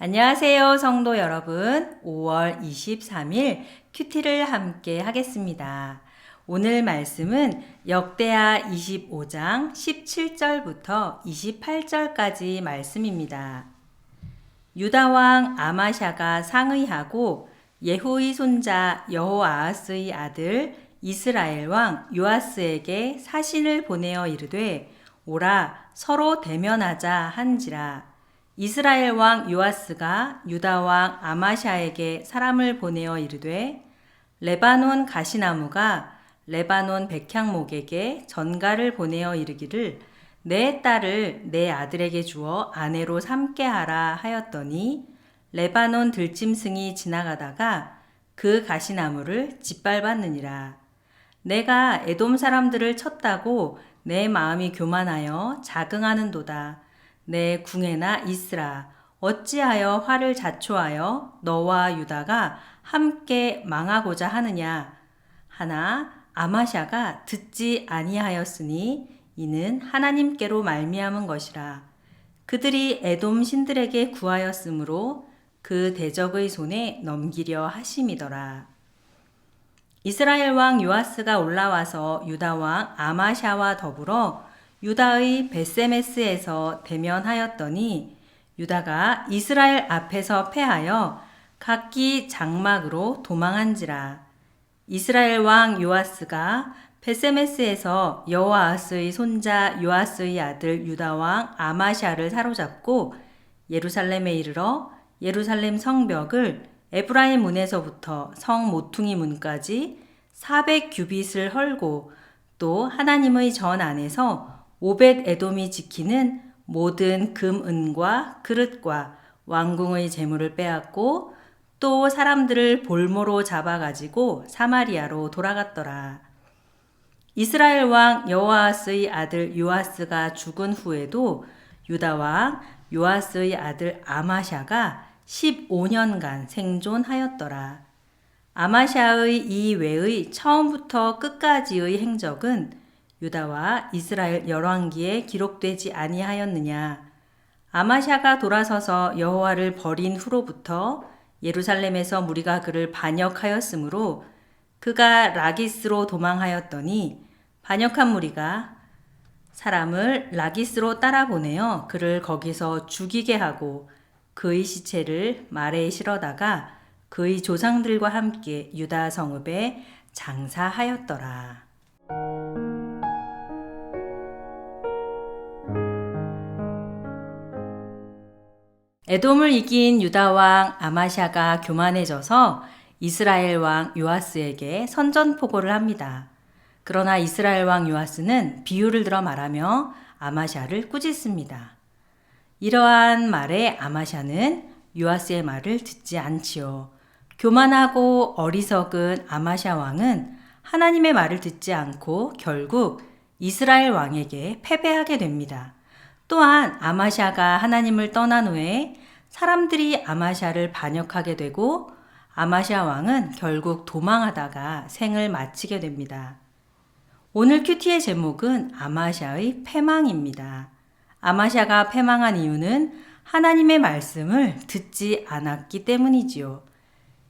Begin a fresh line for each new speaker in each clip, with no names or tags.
안녕하세요, 성도 여러분. 5월 23일 큐티를 함께 하겠습니다. 오늘 말씀은 역대하 25장 17절부터 28절까지 말씀입니다. 유다왕 아마샤가 상의하고 예후의 손자 여호아하스의 아들 이스라엘 왕 요아스에게 사신을 보내어 이르되 오라 서로 대면하자 한지라. 이스라엘 왕 요아스가 유다 왕 아마샤에게 사람을 보내어 이르되 레바논 가시나무가 레바논 백향목에게 전가를 보내어 이르기를 내 딸을 내 아들에게 주어 아내로 삼게 하라 하였더니 레바논 들짐승이 지나가다가 그 가시나무를 짓밟았느니라. 내가 에돔 사람들을 쳤다고 내 마음이 교만하여 자긍하는도다. 내 궁에나 있으라. 어찌하여 화를 자초하여 너와 유다가 함께 망하고자 하느냐. 하나 아마샤가 듣지 아니하였으니 이는 하나님께로 말미암은 것이라. 그들이 에돔 신들에게 구하였으므로 그 대적의 손에 넘기려 하심이더라. 이스라엘 왕 요아스가 올라와서 유다 왕 아마샤와 더불어 유다의 베세메스에서 대면하였더니 유다가 이스라엘 앞에서 패하여 각기 장막으로 도망한지라. 이스라엘 왕 요아스가 베세메스에서 여호아스의 손자 요아스의 아들 유다 왕 아마샤를 사로잡고 예루살렘에 이르러 예루살렘 성벽을 에브라임 문에서부터 성 모퉁이 문까지 400규빗을 헐고 또 하나님의 전 안에서 오벳 에돔이 지키는 모든 금, 은과 그릇과 왕궁의 재물을 빼앗고 또 사람들을 볼모로 잡아가지고 사마리아로 돌아갔더라. 이스라엘 왕 여호아스의 아들 요아스가 죽은 후에도 유다 왕 요아스의 아들 아마샤가 15년간 생존하였더라. 아마샤의 이 외의 처음부터 끝까지의 행적은 유다와 이스라엘 열왕기에 기록되지 아니하였느냐. 아마샤가 돌아서서 여호와를 버린 후로부터 예루살렘에서 무리가 그를 반역하였으므로 그가 라기스로 도망하였더니 반역한 무리가 사람을 라기스로 따라 보내어 그를 거기서 죽이게 하고 그의 시체를 말에 실어다가 그의 조상들과 함께 유다 성읍에 장사하였더라. 에돔을 이긴 유다 왕 아마샤가 교만해져서 이스라엘 왕 요아스에게 선전포고를 합니다. 그러나 이스라엘 왕 요아스는 비유를 들어 말하며 아마샤를 꾸짖습니다. 이러한 말에 아마샤는 요아스의 말을 듣지 않지요. 교만하고 어리석은 아마샤 왕은 하나님의 말을 듣지 않고 결국 이스라엘 왕에게 패배하게 됩니다. 또한 아마샤가 하나님을 떠난 후에 사람들이 아마샤를 반역하게 되고 아마샤 왕은 결국 도망하다가 생을 마치게 됩니다. 오늘 큐티의 제목은 아마샤의 패망입니다. 아마샤가 패망한 이유는 하나님의 말씀을 듣지 않았기 때문이지요.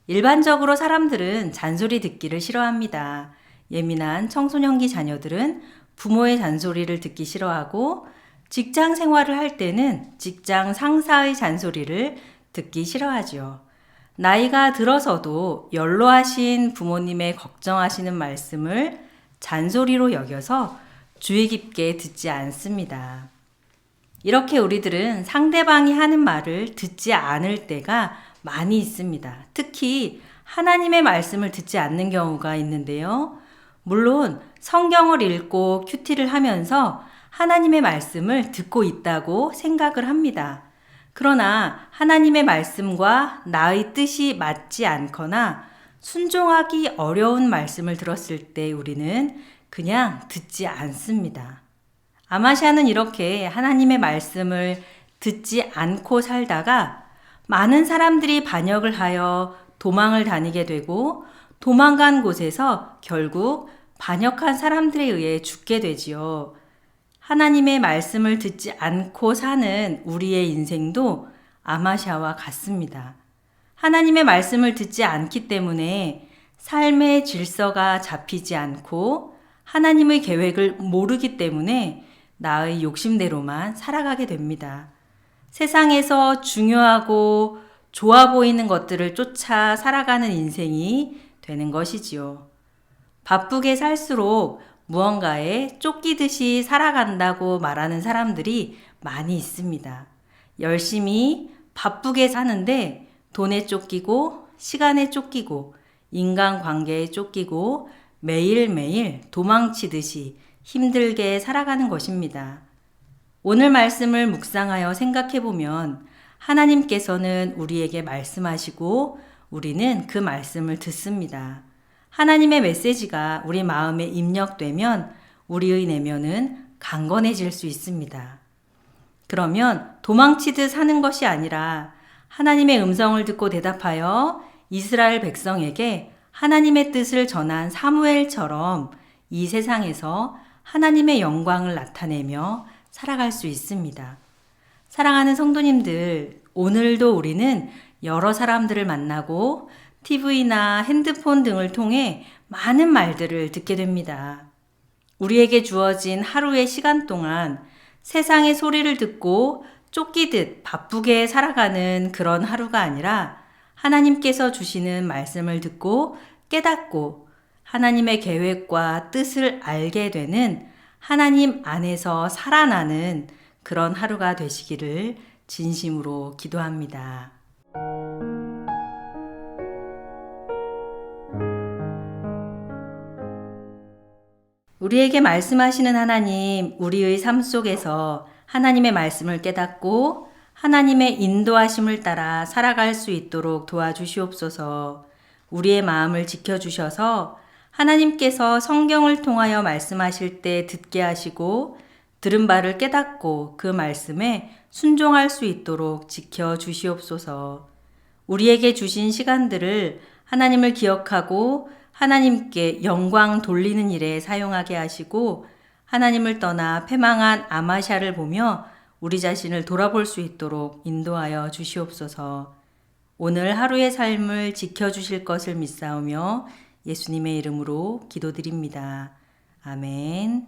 일반적으로 사람들은 잔소리 듣기를 싫어합니다. 예민한 청소년기 자녀들은 부모의 잔소리를 듣기 싫어하고 직장 생활을 할 때는 직장 상사의 잔소리를 듣기 싫어하지요. 나이가 들어서도 연로하신 부모님의 걱정하시는 말씀을 잔소리로 여겨서 주의 깊게 듣지 않습니다. 이렇게 우리들은 상대방이 하는 말을 듣지 않을 때가 많이 있습니다. 특히 하나님의 말씀을 듣지 않는 경우가 있는데요. 물론 성경을 읽고 큐티를 하면서 하나님의 말씀을 듣고 있다고 생각을 합니다. 그러나 하나님의 말씀과 나의 뜻이 맞지 않거나 순종하기 어려운 말씀을 들었을 때 우리는 그냥 듣지 않습니다. 아마샤는 이렇게 하나님의 말씀을 듣지 않고 살다가 많은 사람들이 반역을 하여 도망을 다니게 되고 도망간 곳에서 결국 반역한 사람들에 의해 죽게 되지요. 하나님의 말씀을 듣지 않고 사는 우리의 인생도 아마샤와 같습니다. 하나님의 말씀을 듣지 않기 때문에 삶의 질서가 잡히지 않고 하나님의 계획을 모르기 때문에 나의 욕심대로만 살아가게 됩니다. 세상에서 중요하고 좋아 보이는 것들을 쫓아 살아가는 인생이 되는 것이지요. 바쁘게 살수록 무언가에 쫓기듯이 살아간다고 말하는 사람들이 많이 있습니다. 열심히 바쁘게 사는데 돈에 쫓기고 시간에 쫓기고 인간관계에 쫓기고 매일매일 도망치듯이 힘들게 살아가는 것입니다. 오늘 말씀을 묵상하여 생각해 보면 하나님께서는 우리에게 말씀하시고 우리는 그 말씀을 듣습니다. 하나님의 메시지가 우리 마음에 입력되면 우리의 내면은 강건해질 수 있습니다. 그러면 도망치듯 사는 것이 아니라 하나님의 음성을 듣고 대답하여 이스라엘 백성에게 하나님의 뜻을 전한 사무엘처럼 이 세상에서 하나님의 영광을 나타내며 살아갈 수 있습니다. 사랑하는 성도님들, 오늘도 우리는 여러 사람들을 만나고 TV나 핸드폰 등을 통해 많은 말들을 듣게 됩니다. 우리에게 주어진 하루의 시간 동안 세상의 소리를 듣고 쫓기듯 바쁘게 살아가는 그런 하루가 아니라 하나님께서 주시는 말씀을 듣고 깨닫고 하나님의 계획과 뜻을 알게 되는 하나님 안에서 살아나는 그런 하루가 되시기를 진심으로 기도합니다. 우리에게 말씀하시는 하나님, 우리의 삶 속에서 하나님의 말씀을 깨닫고 하나님의 인도하심을 따라 살아갈 수 있도록 도와주시옵소서. 우리의 마음을 지켜주셔서 하나님께서 성경을 통하여 말씀하실 때 듣게 하시고 들은 바를 깨닫고 그 말씀에 순종할 수 있도록 지켜주시옵소서. 우리에게 주신 시간들을 하나님을 기억하고 하나님께 영광 돌리는 일에 사용하게 하시고 하나님을 떠나 패망한 아마샤를 보며 우리 자신을 돌아볼 수 있도록 인도하여 주시옵소서. 오늘 하루의 삶을 지켜주실 것을 믿사오며 예수님의 이름으로 기도드립니다. 아멘.